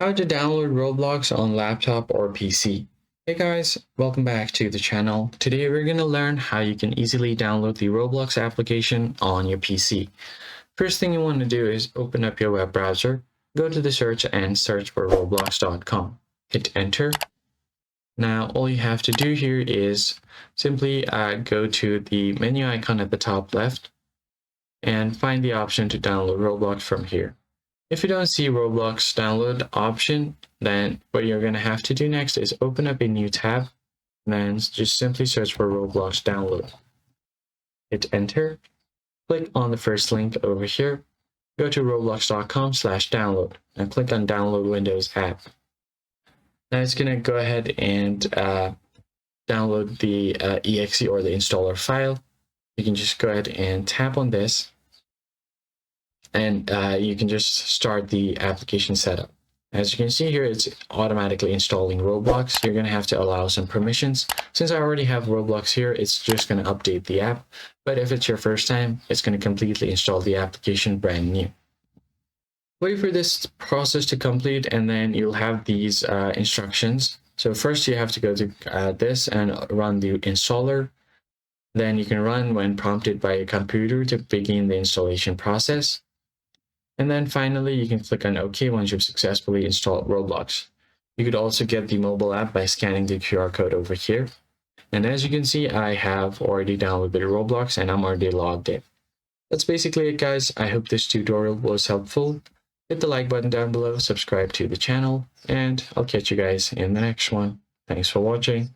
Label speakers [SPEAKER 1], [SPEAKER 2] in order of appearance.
[SPEAKER 1] How to download Roblox on laptop or PC. Hey guys, welcome back to the channel. Today we're going to learn how you can easily download the Roblox application on your PC. First thing you want to do is open up your web browser, go to the search and search for roblox.com. Hit enter. Now all you have to do here is simply go to the menu icon at the top left and find the option to download Roblox from here. If you don't see Roblox download option, then what you're going to have to do next is open up a new tab, and then just simply search for Roblox download. Hit enter, click on the first link over here, go to roblox.com/download, and click on download Windows app. Now it's going to go ahead and download the exe or the installer file. You can just go ahead and tap on this, and you can just start the application setup. As you can see here, it's automatically installing Roblox. You're going to have to allow some permissions. Since I already have Roblox here, it's just going to update the app. But if it's your first time, it's going to completely install the application brand new. Wait for this process to complete, and then you'll have these instructions. So first you have to go to this and run the installer. Then you can run when prompted by a computer to begin the installation process. And then finally, you can click on OK once you've successfully installed Roblox. You could also get the mobile app by scanning the QR code over here. And as you can see, I have already downloaded Roblox and I'm already logged in. That's basically it, guys. I hope this tutorial was helpful. Hit the like button down below, subscribe to the channel, and I'll catch you guys in the next one. Thanks for watching.